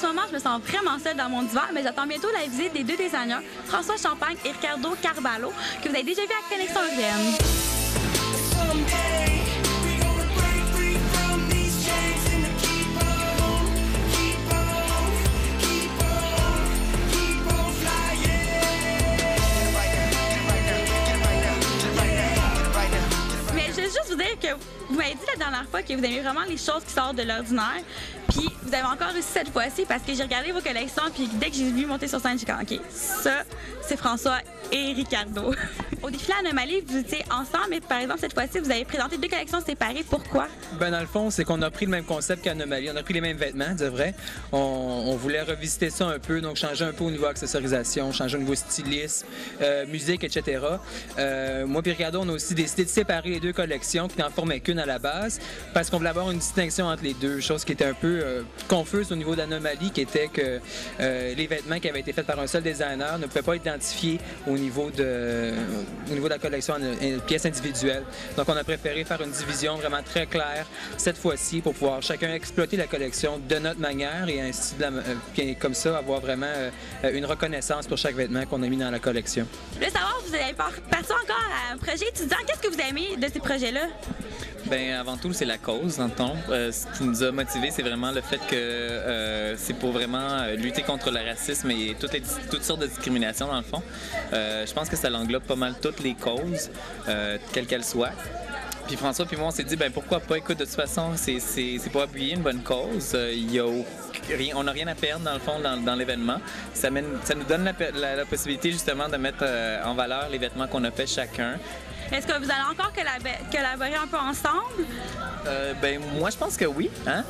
ce moment, je me sens vraiment seule dans mon divan, mais j'attends bientôt la visite des deux designers, François Champagne et Ricardo Carvalho, que vous avez déjà vu à Connexion Urbaine. Juste vous dire que vous m'avez dit la dernière fois que vous aimez vraiment les choses qui sortent de l'ordinaire. Puis vous avez encore réussi cette fois-ci parce que j'ai regardé vos collections puis dès que j'ai vu monter sur scène, j'ai dit OK, ça, c'est François et Ricardo. Au défilé Anomalie, vous étiez ensemble, mais par exemple, cette fois-ci, vous avez présenté deux collections séparées. Pourquoi? Ben, dans le fond, c'est qu'on a pris le même concept qu'Anomalie. On a pris les mêmes vêtements, de vrai. On voulait revisiter ça un peu, donc changer un peu au niveau accessorisation, changer au niveau stylisme, musique, etc. Moi et Ricardo, on a aussi décidé de séparer les deux collections qui n'en formaient qu'une à la base parce qu'on voulait avoir une distinction entre les deux, chose qui était un peu confuse au niveau d'Anomalie, qui était que les vêtements qui avaient été faits par un seul designer ne pouvaient pas être identifiés au niveau de la collection en pièces individuelles. Donc, on a préféré faire une division vraiment très claire cette fois-ci pour pouvoir chacun exploiter la collection de notre manière et ainsi comme ça avoir vraiment une reconnaissance pour chaque vêtement qu'on a mis dans la collection. Je voulais savoir, vous avez parti encore à un projet étudiant. Qu'est-ce que vous aimez de ces projets-là? Bien, avant tout, c'est la cause, dans le fond. Ce qui nous a motivés, c'est vraiment le fait que c'est pour vraiment lutter contre le racisme et toutes sortes de discriminations, dans le fond. Je pense que ça englobe pas mal toutes les causes, quelles qu'elles soient. Puis François puis moi, on s'est dit, ben pourquoi pas, écoute, de toute façon, c'est pour appuyer une bonne cause. On n'a rien à perdre, dans le fond, dans l'événement. Ça nous donne la possibilité, justement, de mettre en valeur les vêtements qu'on a fait chacun. Est-ce que vous allez encore collaborer un peu ensemble? Ben moi, je pense que oui. Hein?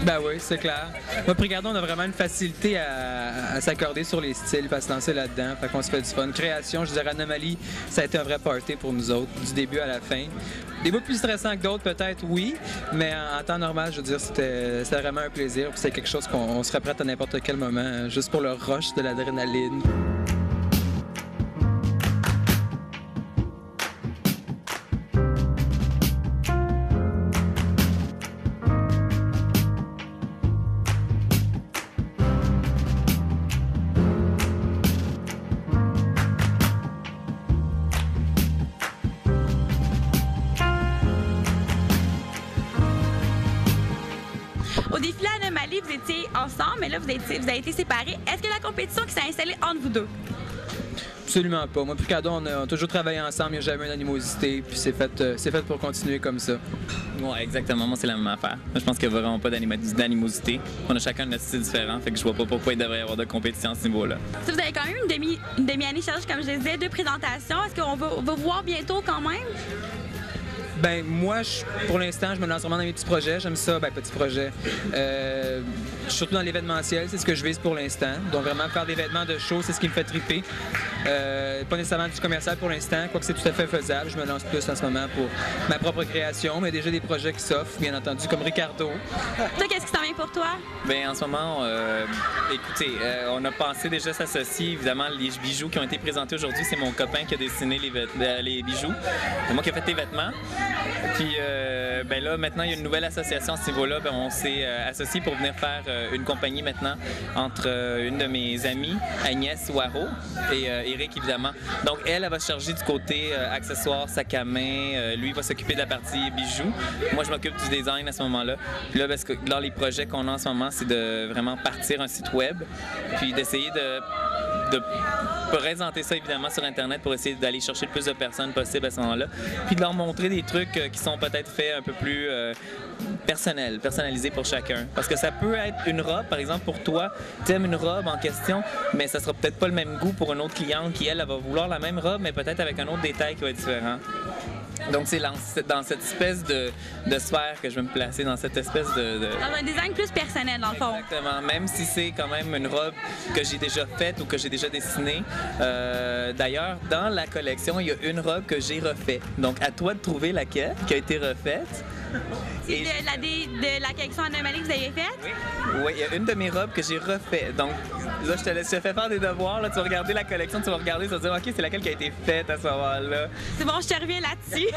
Ben oui, c'est clair. Moi, Ricardo, on a vraiment une facilité à s'accorder sur les styles, à se lancer là-dedans. Fait qu'on se fait du fun. Création, je dirais Anomalie, ça a été un vrai party pour nous autres, du début à la fin. Des bouts plus stressants que d'autres, peut-être, oui, mais en temps normal, je veux dire, c'était vraiment un plaisir. Puis c'est quelque chose qu'on serait prêt à n'importe quel moment, juste pour le rush de l'adrénaline. Au défilé Anomalie, vous étiez ensemble, mais là, vous avez été séparés. Est-ce que la compétition qui s'est installée entre vous deux? Absolument pas. Moi et Ricardo, on a toujours travaillé ensemble, il n'y a jamais eu d'animosité, puis c'est fait pour continuer comme ça. Oui, exactement. Moi, c'est la même affaire. Je pense qu'il n'y a vraiment pas d'animosité. On a chacun notre style différent, fait que je vois pas pourquoi il devrait y avoir de compétition à ce niveau-là. Si vous avez quand même une demi-année chargée, comme je le disais, deux présentations. Est-ce qu'on va vous voir bientôt quand même? Ben moi, pour l'instant, je me lance vraiment dans mes petits projets. J'aime ça, petits projets. Surtout dans l'événementiel, c'est ce que je vise pour l'instant. Donc vraiment faire des vêtements de show, c'est ce qui me fait triper. Pas nécessairement du commercial pour l'instant, quoique c'est tout à fait faisable. Je me lance plus en ce moment pour ma propre création, mais déjà des projets qui s'offrent, bien entendu, comme Ricardo. Toi, qu'est-ce qui s'en vient pour toi? Bien, en ce moment, écoutez, on a pensé déjà s'associer. Évidemment, les bijoux qui ont été présentés aujourd'hui, c'est mon copain qui a dessiné les bijoux. C'est moi qui ai fait tes vêtements. Puis ben là, maintenant, il y a une nouvelle association à ce niveau-là. Ben, on s'est associés pour venir faire une compagnie maintenant entre une de mes amies, Agnès Ouaro, et Eric, évidemment. Donc, elle va se charger du côté accessoires, sac à main. Lui, il va s'occuper de la partie bijoux. Moi, je m'occupe du design à ce moment-là. Puis là, parce que dans les projets qu'on a en ce moment, c'est de vraiment partir un site web, puis d'essayer de présenter ça évidemment sur Internet pour essayer d'aller chercher le plus de personnes possible à ce moment-là, puis de leur montrer des trucs qui sont peut-être faits un peu plus personnalisés pour chacun. Parce que ça peut être une robe, par exemple pour toi, tu aimes une robe en question, mais ça sera peut-être pas le même goût pour une autre cliente qui, elle va vouloir la même robe, mais peut-être avec un autre détail qui va être différent. Donc, c'est dans cette espèce de sphère que je vais me placer, dans cette espèce de... Dans un design plus personnel, dans le fond. Exactement. Même si c'est quand même une robe que j'ai déjà faite ou que j'ai déjà dessinée. D'ailleurs, dans la collection, il y a une robe que j'ai refaite. Donc, à toi de trouver laquelle qui a été refaite. C'est de la collection Anomalie que vous avez faite? Oui, il y a une de mes robes que j'ai refaite. Donc, là, je te fais faire des devoirs. Là, tu vas regarder la collection, tu vas regarder, tu vas te dire, OK, c'est laquelle qui a été faite à ce moment-là. C'est bon, je te reviens là-dessus.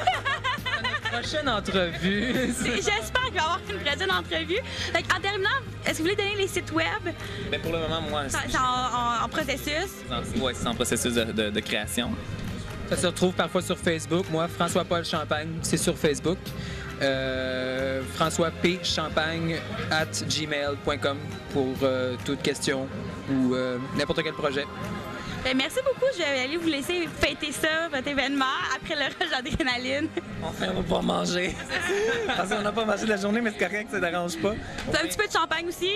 Prochaine entrevue. J'espère qu'il va y avoir une prochaine entrevue. Fait en terminant, est-ce que vous voulez donner les sites web? Mais pour le moment, moi, C'est en processus. ouais, c'est en processus de création. Ça se retrouve parfois sur Facebook. Moi, François-Paul Champagne, c'est sur Facebook. François P. Champagne @gmail.com pour toute question ou n'importe quel projet. Merci beaucoup. Je vais aller vous laisser fêter ça, votre événement, après le rush d'adrénaline. Enfin, on va pouvoir manger. Parce qu'on n'a pas mangé de la journée, mais c'est correct, ça ne dérange pas. C'est un petit peu de champagne aussi.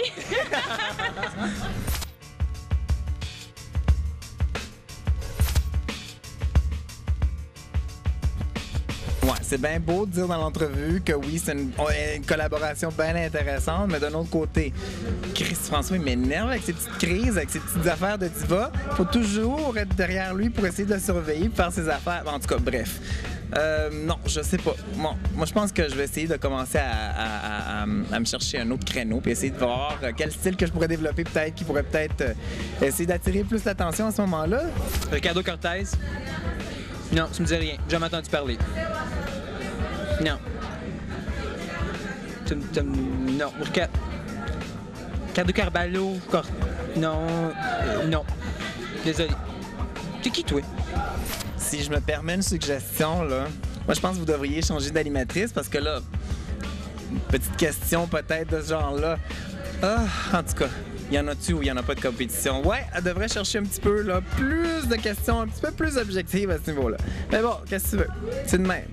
Ouais, c'est bien beau de dire dans l'entrevue que oui, c'est une collaboration bien intéressante, mais d'un autre côté, François, il m'énerve avec ses petites crises, avec ses petites affaires de diva. Faut toujours être derrière lui pour essayer de le surveiller, pour faire ses affaires. En tout cas, bref. Non, je sais pas. Bon, moi, je pense que je vais essayer de commencer à me chercher un autre créneau puis essayer de voir quel style que je pourrais développer peut-être, qui pourrait peut-être essayer d'attirer plus l'attention à ce moment-là. Ricardo Cortez. Non, tu me dis rien. J'ai jamais entendu parler. Non. Non. Ricardo Carvalho. Non. Non. Désolé. T'es qui, toi? Si je me permets une suggestion, là, moi, je pense que vous devriez changer d'animatrice parce que là, une petite question peut-être de ce genre-là. Ah, en tout cas, il y en a-tu ou il n'y en a pas de compétition? Ouais, elle devrait chercher un petit peu, là, plus de questions, un petit peu plus objectives à ce niveau-là. Mais bon, qu'est-ce que tu veux? C'est de même.